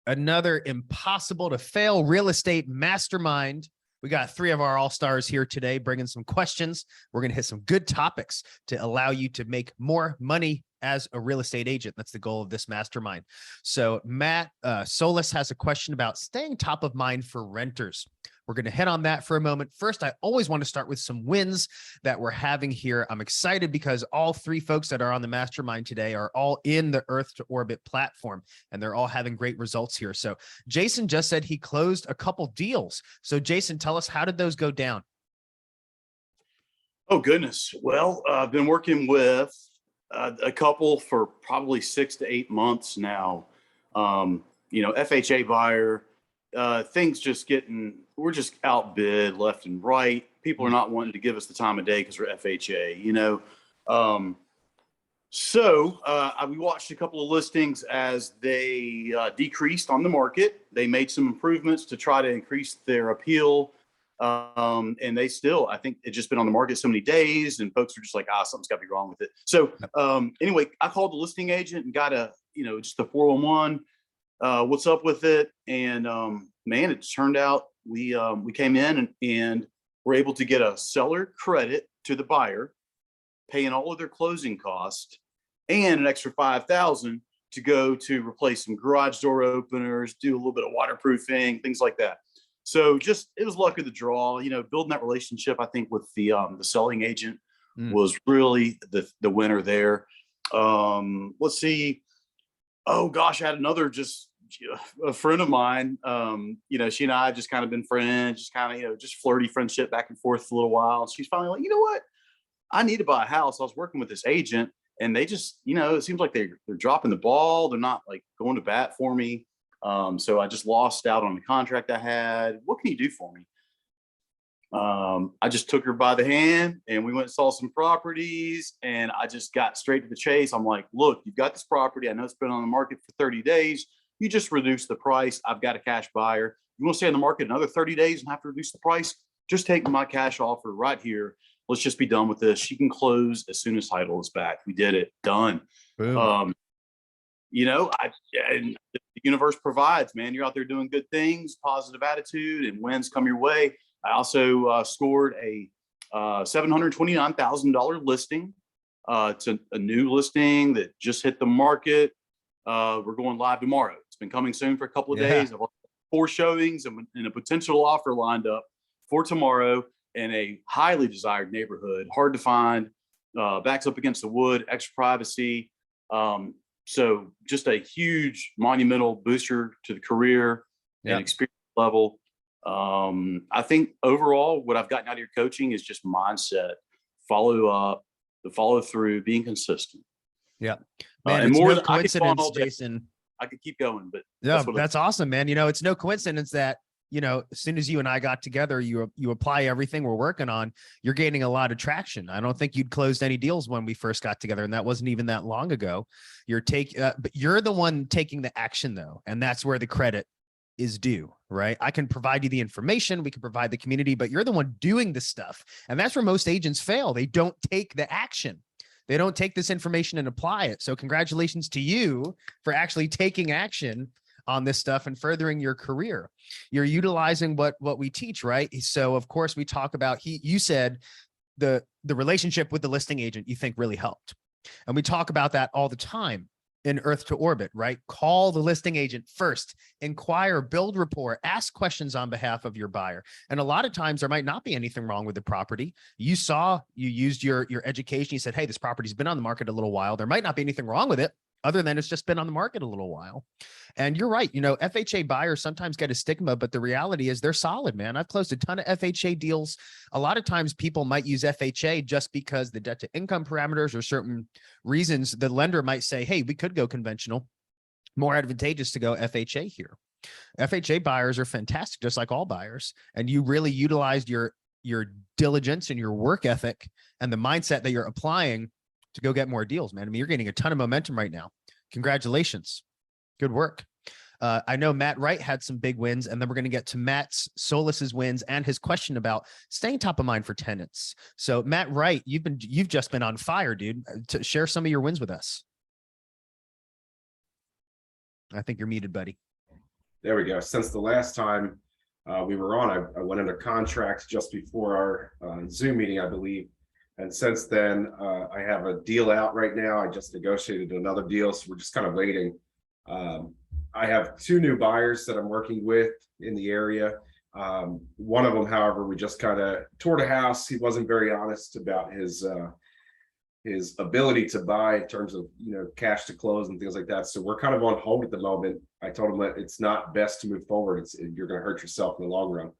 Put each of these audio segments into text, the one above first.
another impossible to fail real estate mastermind. We got 3 of our all-stars here today bringing some questions. We're going to hit some good topics to allow you to make more money as a real estate agent. That's the goal of this mastermind. So Matt Solis has a question about staying top of mind for renters. We're going to hit on that for a moment. First, I always want to start with some wins that we're having here. I'm excited because all 3 folks that are on the mastermind today are all in the Earth to Orbit platform, and they're all having great results here. So Jason just said he closed a couple deals. So Jason, tell us, how did those go down? Oh, goodness. Well, I've been working with a couple for probably 6 to 8 months now. FHA buyer, things just we're just outbid left and right. People are not wanting to give us the time of day because we're FHA, we watched a couple of listings as they decreased on the market. They made some improvements to try to increase their appeal. And they still, I think, it's just been on the market so many days and folks are just like, something's got to be wrong with it. So anyway, I called the listing agent and got just a 411. What's up with it? And man, it turned out we came in and were able to get a seller credit to the buyer, paying all of their closing costs and an extra $5,000 to go to replace some garage door openers, do a little bit of waterproofing, things like that. So it was luck of the draw, building that relationship, I think, with the selling agent was really the winner there. Let's see. Oh gosh, I had another, a friend of mine, she and I have just kind of been friends, just kind of, just flirty friendship back and forth for a little while. And she's finally like, you know what? I need to buy a house. I was working with this agent and they just, it seems like they're dropping the ball. They're not like going to bat for me. So I just lost out on the contract I had. What can you do for me? I just took her by the hand and we went and saw some properties and I just got straight to the chase. I'm like, look, you've got this property. I know it's been on the market for 30 days. You just reduce the price. I've got a cash buyer. You want to stay on the market another 30 days and have to reduce the price? Just take my cash offer right here. Let's just be done with this. She can close as soon as title is back. We did it. Done. Boom. And the universe provides, man. You're out there doing good things, positive attitude, and wins come your way. I also scored a $729,000 listing. It's a new listing that just hit the market. We're going live tomorrow. It's been coming soon for a couple of days. I've 4 showings and a potential offer lined up for tomorrow in a highly desired neighborhood, hard to find, backs up against the wood, extra privacy. So just a huge monumental booster to the career and experience level. I think overall, what I've gotten out of your coaching is just mindset, follow up, the follow through, being consistent. Yeah, man, and it's more no coincidence, Jason. I could keep going, but that's awesome, man. It's no coincidence that, as soon as you and I got together, you apply everything we're working on, you're gaining a lot of traction. I don't think you'd closed any deals when we first got together, and that wasn't even that long ago. But you're the one taking the action though, and that's where the credit is due, right? I can provide you the information, we can provide the community, but you're the one doing the stuff. And that's where most agents fail. They don't take the action. They don't take this information and apply it. So congratulations to you for actually taking action on this stuff and furthering your career. You're utilizing what we teach, right? So of course we talk about, you said the relationship with the listing agent you think really helped. And we talk about that all the time in Earth to Orbit, right? Call the listing agent first, inquire, build rapport, ask questions on behalf of your buyer. And a lot of times there might not be anything wrong with the property. You used your education. You said, hey, this property's been on the market a little while. There might not be anything wrong with it, other than it's just been on the market a little while. And you're right. FHA buyers sometimes get a stigma, but the reality is they're solid, man. I've closed a ton of FHA deals. A lot of times people might use FHA just because the debt to income parameters or certain reasons the lender might say, hey, we could go conventional, more advantageous to go FHA here. FHA buyers are fantastic, just like all buyers. And you really utilized your diligence and your work ethic and the mindset that you're applying to go get more deals, man. I mean, you're getting a ton of momentum right now. Congratulations. Good work. I know Matt Wright had some big wins, and then we're going to get to Matt Solis's wins and his question about staying top of mind for tenants. So Matt Wright, you've just been on fire, dude. To share some of your wins with us. I think you're muted, buddy. There we go. Since the last time we were on, I went under contract just before our Zoom meeting, I believe. And since then, I have a deal out right now. I just negotiated another deal, so we're just kind of waiting. I have 2 new buyers that I'm working with in the area. One of them, however, we just kind of toured a house. He wasn't very honest about his ability to buy in terms of, you know, cash to close and things like that. So we're kind of on hold at the moment. I told him that it's not best to move forward. You're going to hurt yourself in the long run.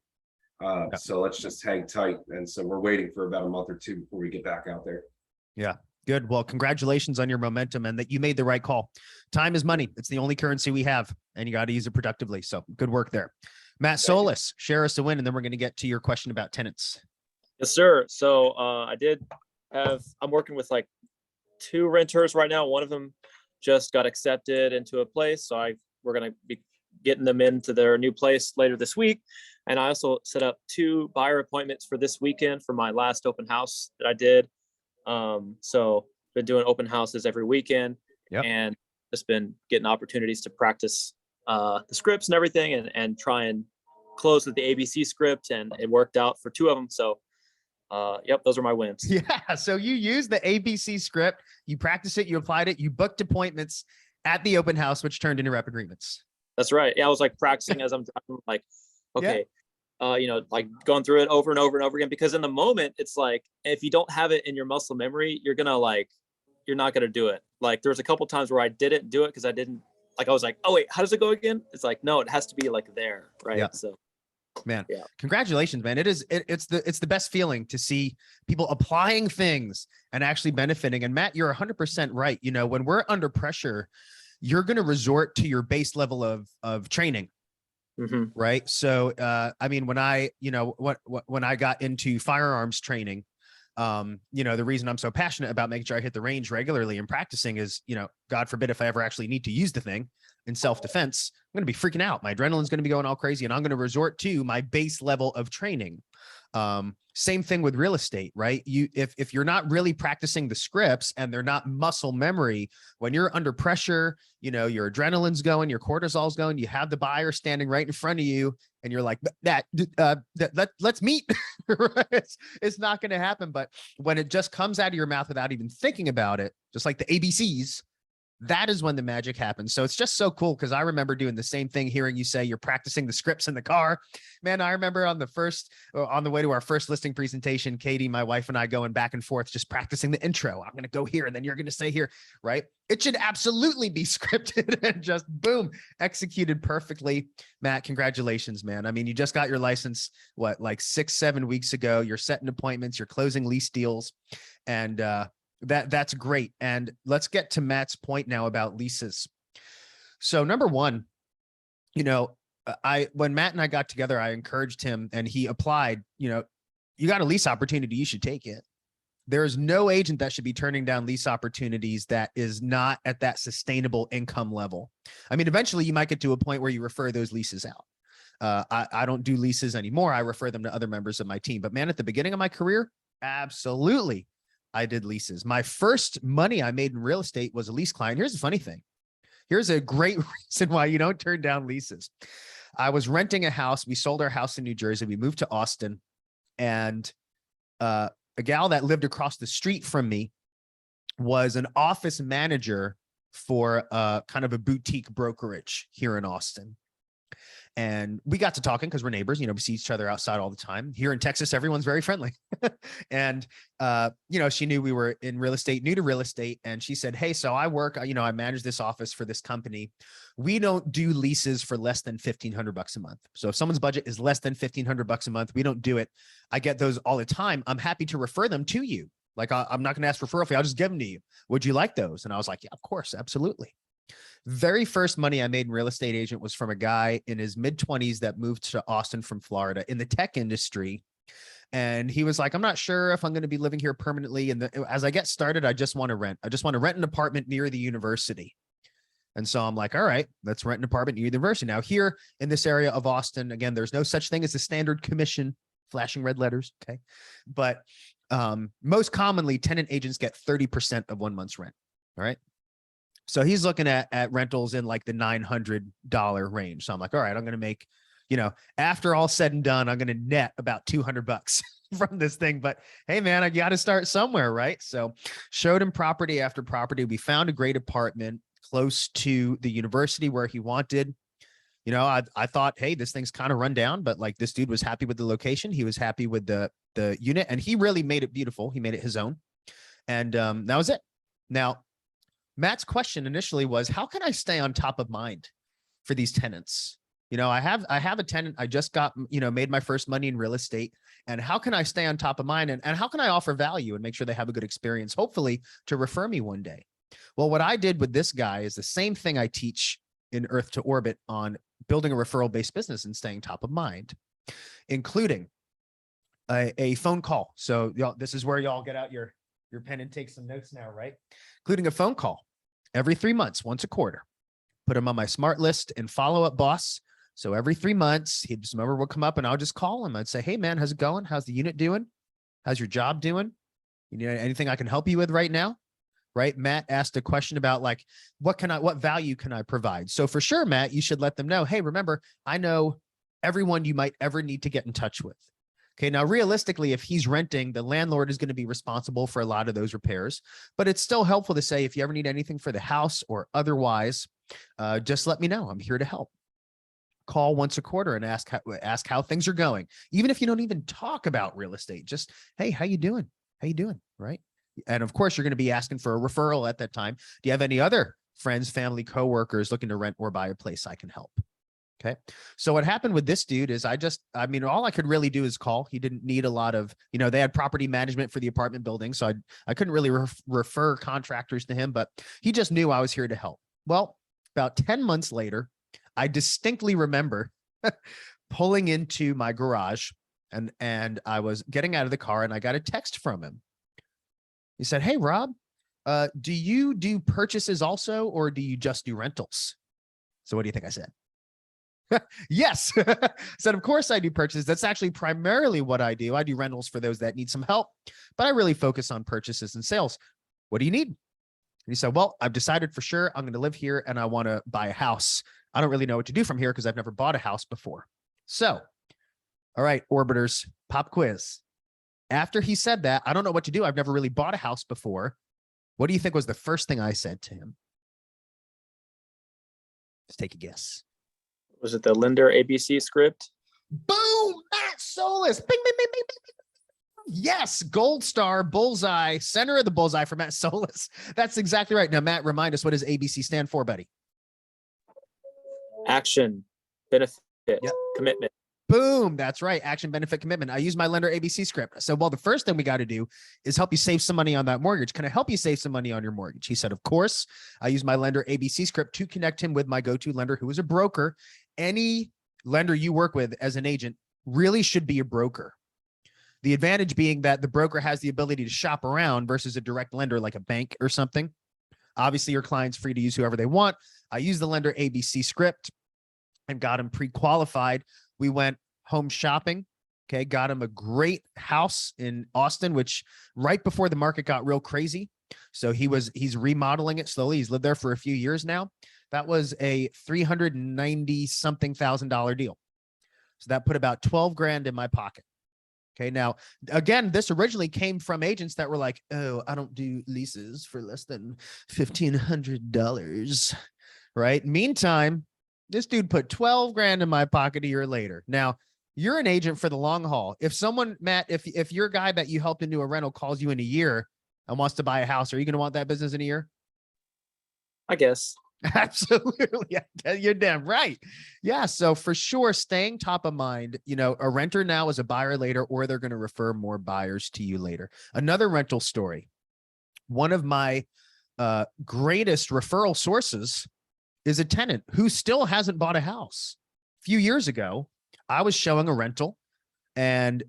So let's just hang tight. And so we're waiting for about a month or 2 before we get back out there. Yeah. Good. Well, congratulations on your momentum and that you made the right call. Time is money. It's the only currency we have, and you got to use it productively. So good work there. Matt Solis, share us a win, and then we're going to get to your question about tenants. Yes, sir. So I'm working with like 2 renters right now. One of them just got accepted into a place. So we're going to be getting them into their new place later this week. And I also set up 2 buyer appointments for this weekend for my last open house that I did. So been doing open houses every weekend. Yep. And just been getting opportunities to practice the scripts and everything and try and close with the ABC script, and it worked out for 2 of them. So yep, those are my wins. Yeah. So you used the ABC script, you practiced it, you applied it, you booked appointments at the open house, which turned into rep agreements. That's right. Yeah, I was like practicing as I'm driving, like, okay, you know, like going through it over and over and over again, because in the moment, it's like, if you don't have it in your muscle memory, you're not going to do it. Like there was a couple times where I didn't do it because I was like, oh wait, how does it go again? It's like, no, it has to be like there. Right. Yeah. So man, yeah. Congratulations, man. It's the best feeling to see people applying things and actually benefiting. And Matt, you're 100% right. You know, when we're under pressure, you're going to resort to your base level of training. Mm-hmm. Right. So, I mean, when I got into firearms training, you know, the reason I'm so passionate about making sure I hit the range regularly and practicing is, you know, God forbid, if I ever actually need to use the thing in self-defense, I'm going to be freaking out. My adrenaline's going to be going all crazy, and I'm going to resort to my base level of training. Same thing with real estate, right? If you're not really practicing the scripts and they're not muscle memory, when you're under pressure, you know, your adrenaline's going, your cortisol's going, you have the buyer standing right in front of you, and you're like, let's meet. It's not going to happen. But when it just comes out of your mouth without even thinking about it, just like the ABCs, that is when the magic happens. So it's just so cool, because I remember doing the same thing, hearing you say you're practicing the scripts in the car. Man, I remember on the way to our first listing presentation, Katie, my wife, and I going back and forth, just practicing the intro. I'm going to go here, and then you're going to say here, right? It should absolutely be scripted and just boom, executed perfectly. Matt, congratulations, man. I mean, you just got your license, like 6-7 weeks ago. You're setting appointments, you're closing lease deals, and that's great. And let's get to Matt's point now about leases. So number one, you know, when Matt and I got together, I encouraged him, and he applied. You know, you got a lease opportunity, you should take it. There is no agent that should be turning down lease opportunities that is not at that sustainable income level. I mean, eventually you might get to a point where you refer those leases out. I don't do leases anymore. I refer them to other members of my team. But man, at the beginning of my career, absolutely, I did leases. My first money I made in real estate was a lease client. Here's the funny thing. Here's a great reason why you don't turn down leases. I was renting a house. We sold our house in New Jersey. We moved to Austin, and a gal that lived across the street from me was an office manager for kind of a boutique brokerage here in Austin. And we got to talking because we're neighbors, you know, we see each other outside all the time. Here in Texas, everyone's very friendly. And, you know, she knew we were in real estate, new to real estate. And she said, hey, so I work, you know, I manage this office for this company. We don't do leases for less than $1,500 a month. So if someone's budget is less than $1,500 a month, we don't do it. I get those all the time. I'm happy to refer them to you. Like, I'm not going to ask for referral fee. I'll just give them to you. Would you like those? And I was like, yeah, of course. Absolutely. Very first money I made in real estate agent was from a guy in his mid-20s that moved to Austin from Florida in the tech industry. And he was like, I'm not sure if I'm going to be living here permanently. And as I get started, I just want to rent. I just want to rent an apartment near the university. And so I'm like, all right, let's rent an apartment near the university. Now here in this area of Austin, again, there's no such thing as a standard commission, flashing red letters. Okay. But most commonly tenant agents get 30% of 1 month's rent. All right. So he's looking at rentals in like the $900 range. So I'm like, all right, I'm going to make, after all said and done, I'm going to net about $200 from this thing. But hey, man, I got to start somewhere, right? So showed him property after property. We found a great apartment close to the university where he wanted. I thought, hey, this thing's kind of run down, but like this dude was happy with the location. He was happy with the unit, and he really made it beautiful. He made it his own. And that was it. Now, Matt's question initially was, how can I stay on top of mind for these tenants? I have a tenant. I just got, made my first money in real estate. And how can I stay on top of mind? And how can I offer value and make sure they have a good experience, hopefully to refer me one day? Well, what I did with this guy is the same thing I teach in Earth to Orbit on building a referral-based business and staying top of mind, including a phone call. So y'all, this is where y'all get out your pen and take some notes now, right? Including a phone call every 3 months, once a quarter. Put him on my smart list and follow-up boss. So every 3 months, his number will come up and I'll just call him. I'd say, hey, man, how's it going? How's the unit doing? How's your job doing? Anything I can help you with right now? Right? Matt asked a question about like, what value can I provide? So for sure, Matt, you should let them know, hey, remember, I know everyone you might ever need to get in touch with. Okay. Now, realistically, if he's renting, the landlord is going to be responsible for a lot of those repairs, but it's still helpful to say, if you ever need anything for the house or otherwise, just let me know. I'm here to help. Call once a quarter and ask how things are going. Even if you don't even talk about real estate, just, hey, how you doing? How you doing? Right. And of course, you're going to be asking for a referral at that time. Do you have any other friends, family, coworkers looking to rent or buy a place I can help? Okay. So what happened with this dude is all I could really do is call. He didn't need a lot of, they had property management for the apartment building. So I couldn't really refer contractors to him, but he just knew I was here to help. Well, about 10 months later, I distinctly remember pulling into my garage and I was getting out of the car and I got a text from him. He said, hey, Rob, do you do purchases also, or do you just do rentals? So what do you think I said? Yes. I said, of course I do purchases. That's actually primarily what I do. I do rentals for those that need some help, but I really focus on purchases and sales. What do you need? And he said, well, I've decided for sure I'm going to live here and I want to buy a house. I don't really know what to do from here because I've never bought a house before. So, all right, Orbiters, pop quiz. After he said that, I don't know what to do. I've never really bought a house before. What do you think was the first thing I said to him? Let's take a guess. Was it the lender ABC script? Boom! Matt Solis. Bing, bing, bing, bing, bing. Yes, gold star, bullseye, center of the bullseye for Matt Solis. That's exactly right. Now, Matt, remind us, what does ABC stand for, buddy? Action, benefit, commitment. Boom. That's right. Action, benefit, commitment. I use my lender ABC script. So, well, the first thing we got to do is help you save some money on that mortgage. Can I help you save some money on your mortgage? He said, of course. I use my lender ABC script to connect him with my go-to lender, who is a broker. Any lender you work with as an agent really should be a broker. The advantage being that the broker has the ability to shop around versus a direct lender like a bank or something. Obviously, your client's free to use whoever they want. I use the lender ABC script and got him pre-qualified. We went home shopping. Okay. Got him a great house in Austin, which right before the market got real crazy. So he's remodeling it slowly. He's lived there for a few years now. That was a $390 something thousand deal. So that put about 12 grand in my pocket. Okay. Now, again, this originally came from agents that were like, oh, I don't do leases for less than $1,500. Right. Meantime, this dude put 12 grand in my pocket a year later. Now, you're an agent for the long haul. If someone, Matt, if your guy that you helped into a rental calls you in a year and wants to buy a house, are you going to want that business in a year? I guess. Absolutely. You're damn right. Yeah. So for sure, staying top of mind, a renter now is a buyer later, or they're going to refer more buyers to you later. Another rental story. One of my greatest referral sources is a tenant who still hasn't bought a house. A few years ago, I was showing a rental, and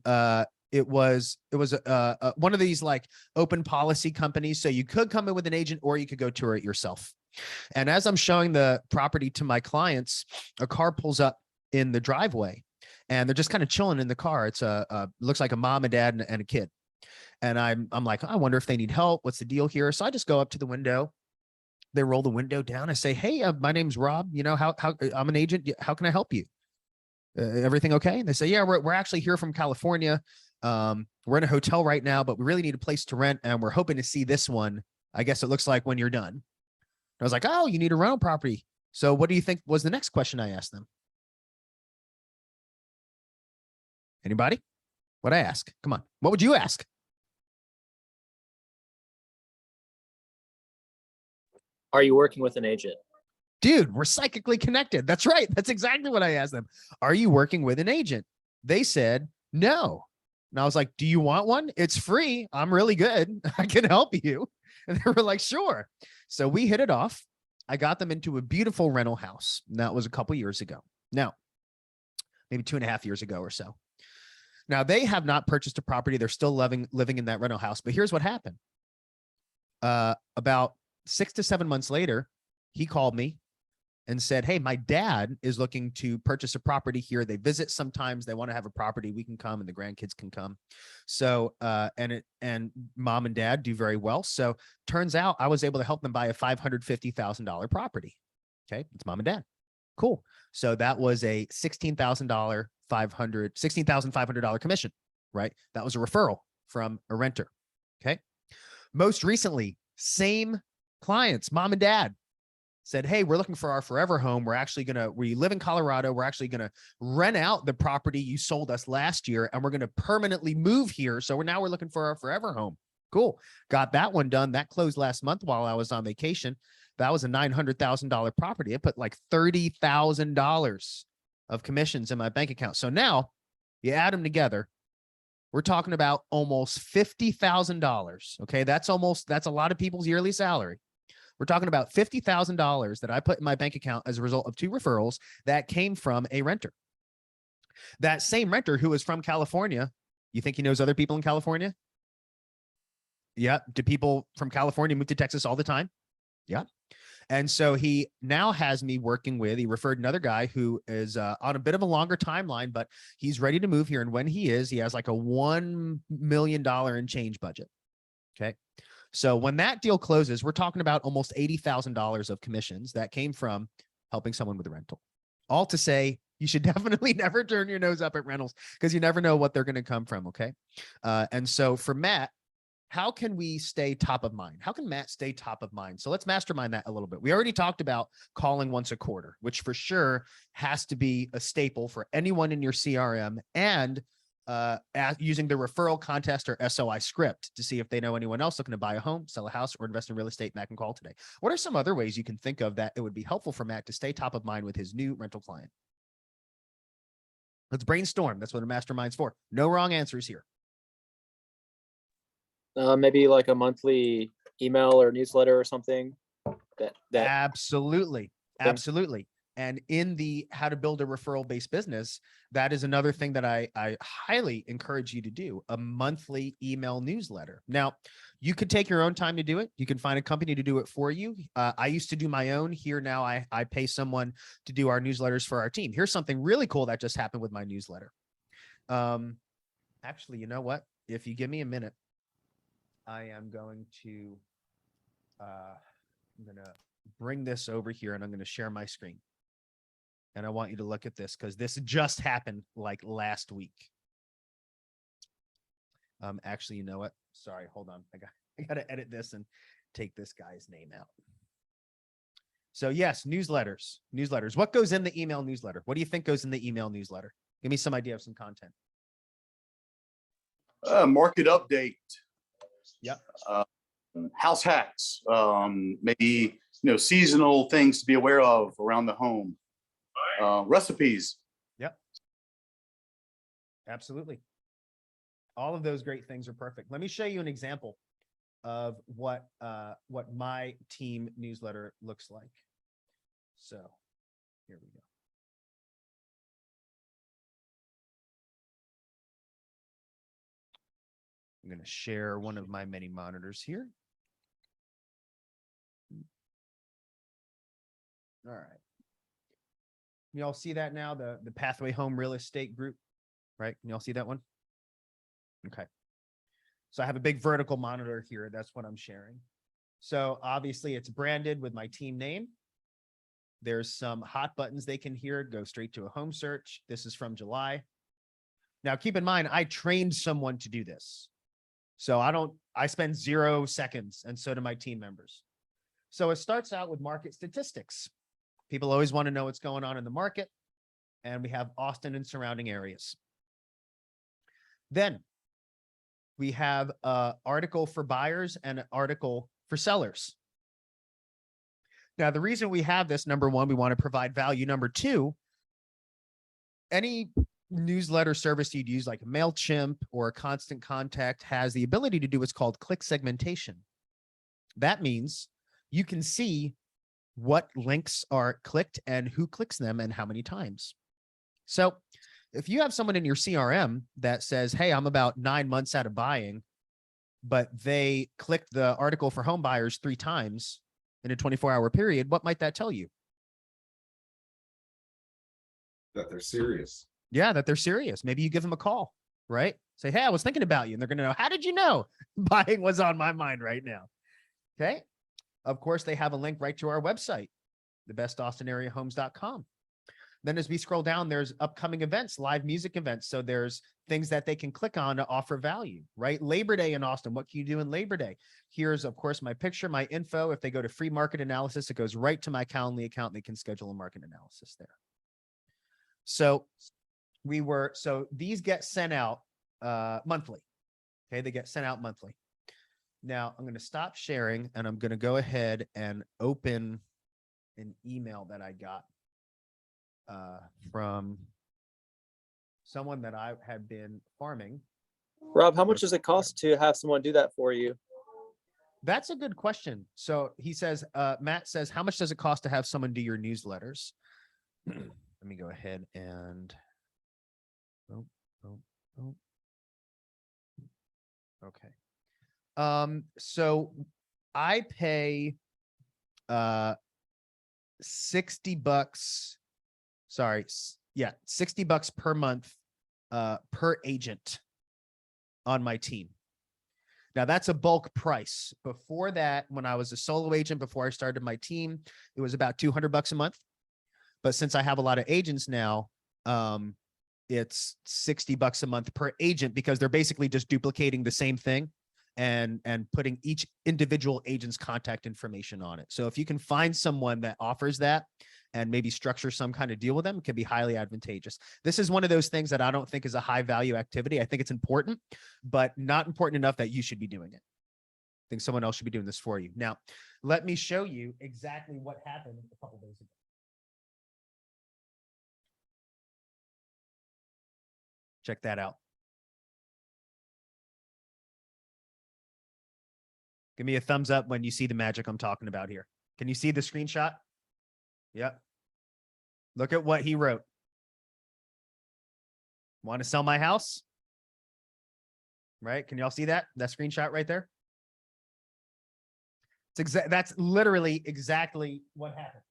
it was one of these like open policy companies. So you could come in with an agent or you could go tour it yourself. And as I'm showing the property to my clients, a car pulls up in the driveway and they're just kind of chilling in the car. It's looks like a mom and dad and a kid. And I'm like, I wonder if they need help. What's the deal here? So I just go up to the window They roll the window down. I say, hey, my name's Rob. You know, how I'm an agent. How can I help you? Everything okay? And they say, yeah, we're actually here from California. We're in a hotel right now, but we really need a place to rent. And we're hoping to see this one. I guess it looks like when you're done. I was like, oh, you need a rental property. So what do you think was the next question I asked them? Anybody? What'd I ask? Come on. What would you ask? Are you working with an agent? Dude, we're psychically connected. That's right. That's exactly what I asked them. Are you working with an agent? They said, no. And I was like, do you want one? It's free. I'm really good. I can help you. And they were like, sure. So we hit it off. I got them into a beautiful rental house. And that was a couple years ago. Now, maybe 2.5 years ago or so. Now they have not purchased a property. They're still living in that rental house. But here's what happened. About 6 to 7 months later, he called me and said, hey, my dad is looking to purchase a property here. They visit sometimes. They want to have a property. We can come and the grandkids can come. So, and mom and dad do very well. So turns out I was able to help them buy a $550,000 property. Okay. It's mom and dad. Cool. So that was a $16,500 commission, right? That was a referral from a renter. Okay. Most recently, same clients, mom and dad, said, hey, we're looking for our forever home. We live in Colorado. We're actually going to rent out the property you sold us last year, and we're going to permanently move here. So we're looking for our forever home. Cool. Got that one done. That closed last month while I was on vacation. That was a $900,000 property. It put like $30,000 of commissions in my bank account. So now you add them together, we're talking about almost $50,000. Okay. That's a lot of people's yearly salary. We're talking about $50,000 that I put in my bank account as a result of 2 referrals that came from a renter. That same renter who is from California, you think he knows other people in California? Yeah. Do people from California move to Texas all the time? Yeah. And so he now has me working with, he referred another guy who is on a bit of a longer timeline, but he's ready to move here. And when he has like a $1 million and change budget. Okay. So when that deal closes, we're talking about almost $80,000 of commissions that came from helping someone with a rental. All to say, you should definitely never turn your nose up at rentals because you never know what they're going to come from. Okay. And so for Matt, how can we stay top of mind? How can Matt stay top of mind? So let's mastermind that a little bit. We already talked about calling once a quarter, which for sure has to be a staple for anyone in your CRM, and using the referral contest or SOI script to see if they know anyone else looking to buy a home, sell a house, or invest in real estate. Matt can call today. What are some other ways you can think of that it would be helpful for Matt to stay top of mind with his new rental client? Let's brainstorm. That's what a mastermind's for. No wrong answers here. Maybe like a monthly email or newsletter or something. That Absolutely. Absolutely. And in the how to build a referral based business, that is another thing that I highly encourage you to do, a monthly email newsletter. Now, you could take your own time to do it. You can find a company to do it for you. I used to do my own. Here now I pay someone to do our newsletters for our team. Here's something really cool that just happened with my newsletter. Actually, you know what? If you give me a minute, I am going to bring this over here and I'm going to share my screen. And I want you to look at this because this just happened like last week. Actually, you know what? Sorry, hold on. I got to edit this and take this guy's name out. So yes, newsletters. What goes in the email newsletter? What do you think goes in the email newsletter? Give me some idea of some content. Market update. Yep. House hacks. Maybe seasonal things to be aware of around the home. Recipes. Yep. Absolutely. All of those great things are perfect. Let me show you an example of what my team newsletter looks like. So here we go. I'm going to share one of my many monitors here. All right. You all see that now, the Pathway Home Real Estate Group, right? You all see that one? Okay. So I have a big vertical monitor here. That's what I'm sharing. So obviously it's branded with my team name. There's some hot buttons they can hear, go straight to a home search. This is from July. Now, keep in mind, I trained someone to do this. So I spend 0 seconds, and so do my team members. So it starts out with market statistics. People always want to know what's going on in the market. And we have Austin and surrounding areas. Then we have an article for buyers and an article for sellers. Now, the reason we have this, number one, we want to provide value. Number two, any newsletter service you'd use like MailChimp or Constant Contact has the ability to do what's called click segmentation. That means you can see what links are clicked and who clicks them and how many times. So if you have someone in your CRM that says, hey, I'm about 9 months out of buying, but they clicked the article for home buyers 3 times in a 24-hour period, what might that tell you? That they're serious. Yeah, that they're serious. Maybe you give them a call, right? Say, hey, I was thinking about you. And they're going to know, how did you know? Buying was on my mind right now. Okay. Of course, they have a link right to our website, thebestaustinareahomes.com. Then as we scroll down, there's upcoming events, live music events. So there's things that they can click on to offer value, right? Labor Day in Austin. What can you do in Labor Day? Here's, of course, my picture, my info. If they go to free market analysis, it goes right to my Calendly account. They can schedule a market analysis there. So these get sent out monthly. Okay, they get sent out monthly. Now I'm going to stop sharing and I'm going to go ahead and open an email that I got from someone that I have been farming. Rob, how much does it cost to have someone do that for you? That's a good question. So he says, Matt says, how much does it cost to have someone do your newsletters? Let me go ahead and okay. So I pay $60. Sorry. Yeah. $60 per month per agent on my team. Now that's a bulk price. Before that, when I was a solo agent, before I started my team, it was about $200 a month. But since I have a lot of agents now, it's $60 a month per agent because they're basically just duplicating the same thing and putting each individual agent's contact information on it. So if you can find someone that offers that and maybe structure some kind of deal with them, it can be highly advantageous. This is one of those things that I don't think is a high value activity. I think it's important, but not important enough that you should be doing it. I think someone else should be doing this for you. Now, let me show you exactly what happened a couple days ago. Check that out. Give me a thumbs up when you see the magic I'm talking about here. Can you see the screenshot? Yep. Look at what he wrote. Want to sell my house? Right? Can y'all see that? That screenshot right there? That's literally exactly what happened.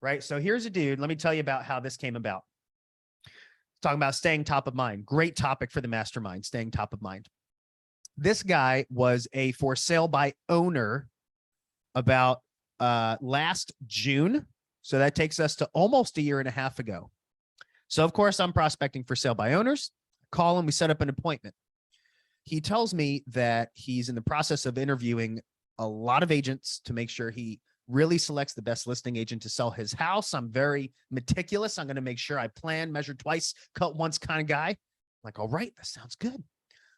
Right? So here's a dude. Let me tell you about how this came about. Talking about staying top of mind. Great topic for the mastermind, staying top of mind. This guy was a for sale by owner about last June. So that takes us to almost a year and a half ago. So of course I'm prospecting for sale by owners. Call him, we set up an appointment. He tells me that he's in the process of interviewing a lot of agents to make sure he really selects the best listing agent to sell his house. I'm very meticulous. I'm going to make sure I plan, measure twice, cut once kind of guy. I'm like, all right, that sounds good.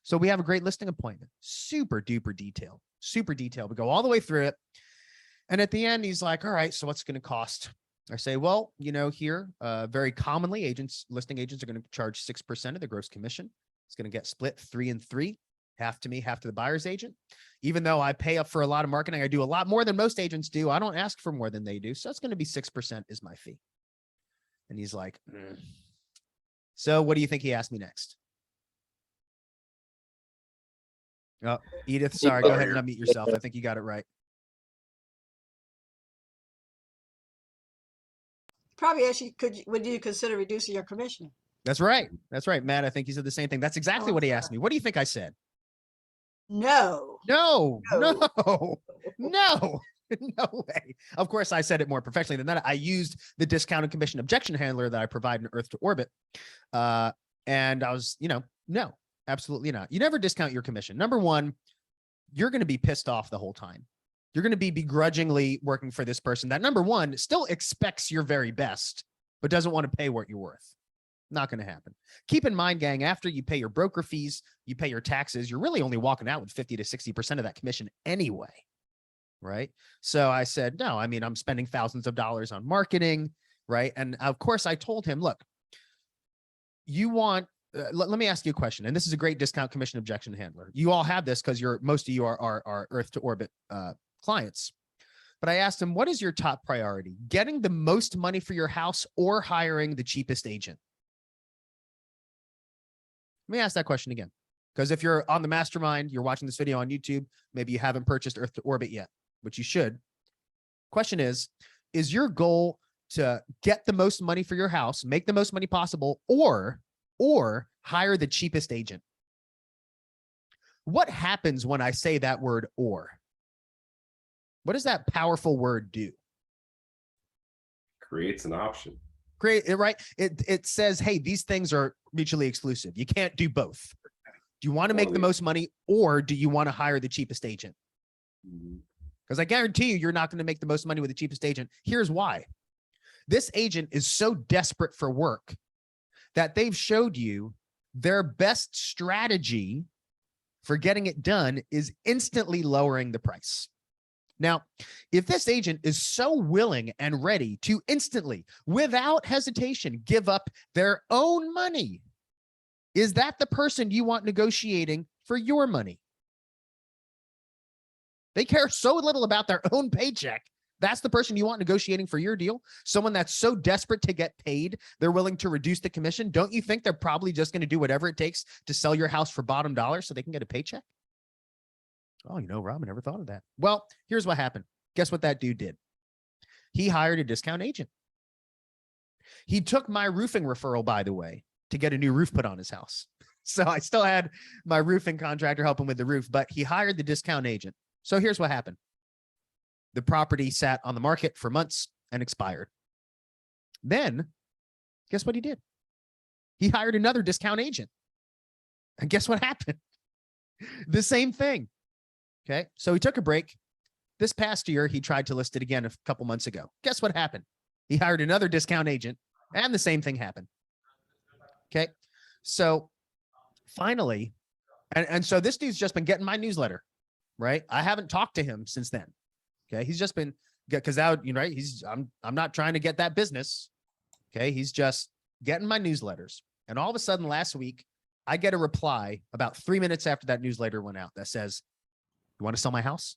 So we have a great listing appointment, super duper detailed, super detailed. We go all the way through it. And at the end, he's like, all right, so what's it going to cost? I say, well, you know, here, very commonly listing agents are going to charge 6% of the gross commission. It's going to get split 3 and 3, half to me, half to the buyer's agent. Even though I pay up for a lot of marketing, I do a lot more than most agents do. I don't ask for more than they do. So it's going to be 6% is my fee. And he's like, So what do you think he asked me next? Oh, Edith, sorry, go ahead and unmute yourself. I think you got it right. Probably actually would you consider reducing your commission? That's right. That's right. Matt, I think he said the same thing. That's exactly what he asked me. What do you think I said? No. No, No. no, no, no way. Of course, I said it more professionally than that. I used the discounted commission objection handler that I provide in Earth to Orbit. And I was, no, absolutely not. You never discount your commission. Number one, you're going to be pissed off the whole time. You're going to be begrudgingly working for this person that, number one, still expects your very best, but doesn't want to pay what you're worth. Not going to happen. Keep in mind, gang, after you pay your broker fees, you pay your taxes, you're really only walking out with 50 to 60% of that commission anyway. Right. So I said, no, I mean, I'm spending thousands of dollars on marketing. Right. And of course, I told him, look, you want, let me ask you a question. And this is a great discount commission objection handler. You all have this because most of you are Earth to Orbit clients. But I asked him, what is your top priority? Getting the most money for your house or hiring the cheapest agent? Let me ask that question again. Because if you're on the Mastermind, you're watching this video on YouTube, maybe you haven't purchased Earth to Orbit yet, which you should. Question is your goal to get the most money for your house, make the most money possible, or hire the cheapest agent? What happens when I say that word or? What does that powerful word do? Creates an option. Create it, right? It says, hey, these things are mutually exclusive. You can't do both. Do you want to make the most money, or do you want to hire the cheapest agent? Because I guarantee you're not going to make the most money with the cheapest agent. Here's why. This agent is so desperate for work that they've showed you their best strategy for getting it done is instantly lowering the price. Now, if this agent is so willing and ready to instantly, without hesitation, give up their own money, is that the person you want negotiating for your money? They care so little about their own paycheck. That's the person you want negotiating for your deal? Someone that's so desperate to get paid, they're willing to reduce the commission. Don't you think they're probably just going to do whatever it takes to sell your house for bottom dollar so they can get a paycheck? Oh, Rob, I never thought of that. Well, here's what happened. Guess what that dude did? He hired a discount agent. He took my roofing referral, by the way, to get a new roof put on his house. So I still had my roofing contractor helping with the roof, but he hired the discount agent. So here's what happened. The property sat on the market for months and expired. Then, guess what he did? He hired another discount agent. And guess what happened? The same thing. Okay, so he took a break. This past year, he tried to list it again a couple months ago. Guess what happened? He hired another discount agent, and the same thing happened. Okay, so finally, and so this dude's just been getting my newsletter, right? I haven't talked to him since then. Okay, he's just been, because that, right? I'm not trying to get that business. Okay, he's just getting my newsletters, and all of a sudden last week, I get a reply about 3 minutes after that newsletter went out that says, "You want to sell my house?"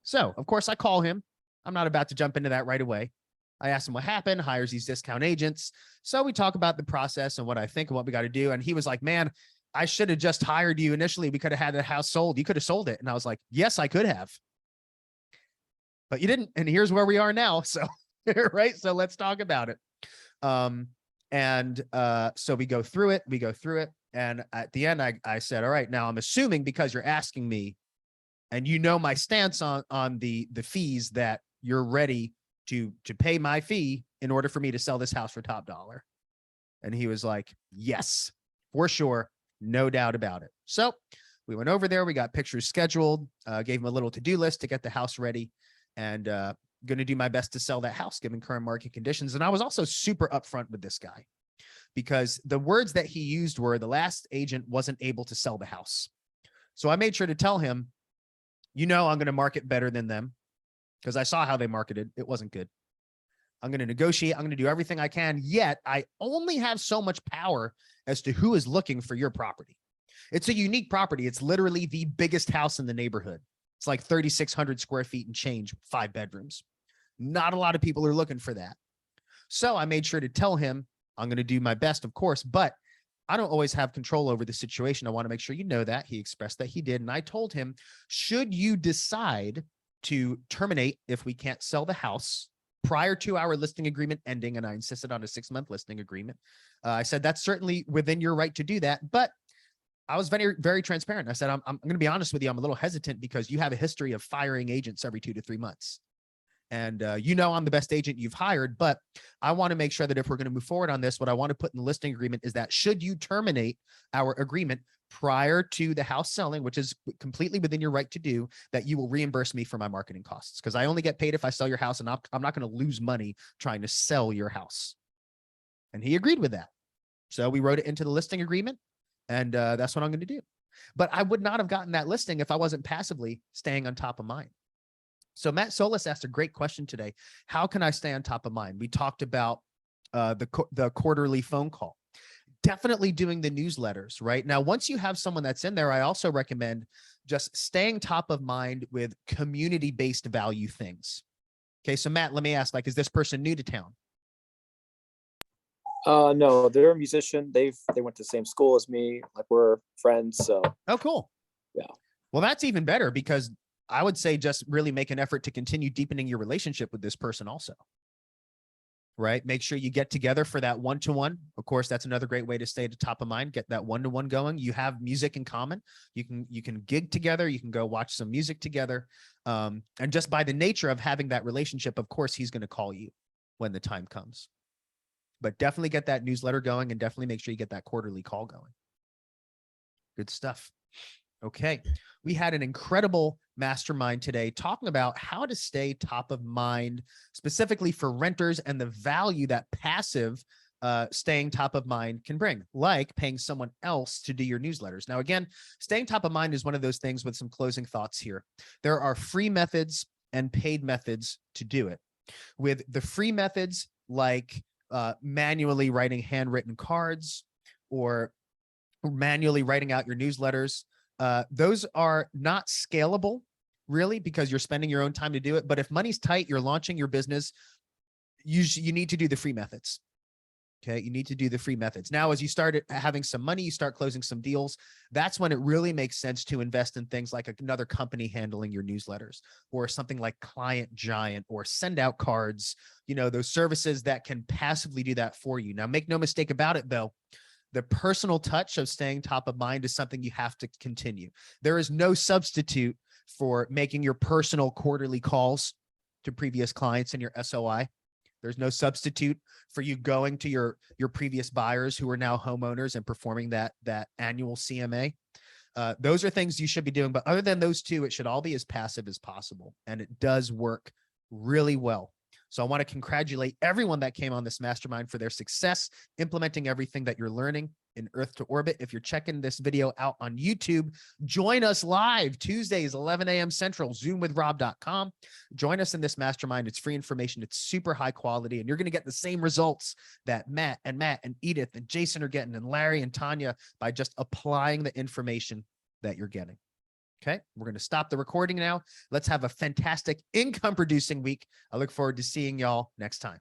So, of course, I call him. I'm not about to jump into that right away. I asked him what happened, hires these discount agents. So we talk about the process and what I think and what we got to do. And he was like, man, I should have just hired you initially. We could have had the house sold. You could have sold it. And I was like, yes, I could have. But you didn't. And here's where we are now. So, right. So let's talk about it. So we go through it. And at the end, I said, all right, now I'm assuming because you're asking me and my stance on the fees that you're ready to pay my fee in order for me to sell this house for top dollar. And he was like, yes, for sure. No doubt about it. So we went over there, we got pictures scheduled, gave him a little to-do list to get the house ready, and going to do my best to sell that house given current market conditions. And I was also super upfront with this guy, because the words that he used were the last agent wasn't able to sell the house. So I made sure to tell him, I'm going to market better than them, because I saw how they marketed. It wasn't good. I'm going to negotiate. I'm going to do everything I can. Yet I only have so much power as to who is looking for your property. It's a unique property. It's literally the biggest house in the neighborhood. It's like 3,600 square feet and change, 5 bedrooms. Not a lot of people are looking for that. So I made sure to tell him I'm going to do my best, of course, but I don't always have control over the situation. I want to make sure you know that. He expressed that he did. And I told him, should you decide to terminate if we can't sell the house prior to our listing agreement ending, and I insisted on a 6-month listing agreement, I said, that's certainly within your right to do that. But I was very, very transparent. I said, I'm going to be honest with you. I'm a little hesitant because you have a history of firing agents every 2 to 3 months. And I'm the best agent you've hired, but I want to make sure that if we're going to move forward on this, what I want to put in the listing agreement is that should you terminate our agreement prior to the house selling, which is completely within your right to do, that you will reimburse me for my marketing costs. Because I only get paid if I sell your house, and I'm not going to lose money trying to sell your house. And he agreed with that. So we wrote it into the listing agreement, and that's what I'm going to do. But I would not have gotten that listing if I wasn't passively staying on top of mind. So Matt Solis asked a great question today. How can I stay on top of mind? We talked about the quarterly phone call. Definitely doing the newsletters, right? Now, once you have someone that's in there, I also recommend just staying top of mind with community-based value things. Okay, so Matt, let me ask, like, is this person new to town? No, they're a musician. They went to the same school as me. Like, we're friends. So. Oh, cool. Yeah. Well, that's even better, because I would say just really make an effort to continue deepening your relationship with this person also. Right? Make sure you get together for that one-to-one. Of course, that's another great way to stay at the top of mind. Get that one-to-one going. You have music in common. You can gig together. You can go watch some music together. And just by the nature of having that relationship, of course, he's going to call you when the time comes. But definitely get that newsletter going, and definitely make sure you get that quarterly call going. Good stuff. Okay. We had an incredible mastermind today talking about how to stay top of mind, specifically for renters, and the value that passive staying top of mind can bring, like paying someone else to do your newsletters. Now, again, staying top of mind is one of those things with some closing thoughts here. There are free methods and paid methods to do it. With the free methods, like manually writing handwritten cards or manually writing out your newsletters, those are not scalable, really, because you're spending your own time to do it. But if money's tight, you're launching your business, you need to do the free methods. Okay, you need to do the free methods. Now, as you start having some money, you start closing some deals. That's when it really makes sense to invest in things like another company handling your newsletters, or something like Client Giant, or Send Out Cards, those services that can passively do that for you. Now, make no mistake about it, though. The personal touch of staying top of mind is something you have to continue. There is no substitute for making your personal quarterly calls to previous clients in your SOI. There's no substitute for you going to your previous buyers who are now homeowners and performing that annual CMA. Those are things you should be doing. But other than those two, it should all be as passive as possible. And it does work really well. So I want to congratulate everyone that came on this mastermind for their success implementing everything that you're learning in Earth to Orbit. If you're checking this video out on YouTube, join us live Tuesdays, 11 a.m. Central, zoomwithrob.com. Join us in this mastermind. It's free information. It's super high quality, and you're going to get the same results that Matt and Edith and Jason are getting, and Larry and Tanya, by just applying the information that you're getting. Okay, we're going to stop the recording now. Let's have a fantastic income producing week. I look forward to seeing y'all next time.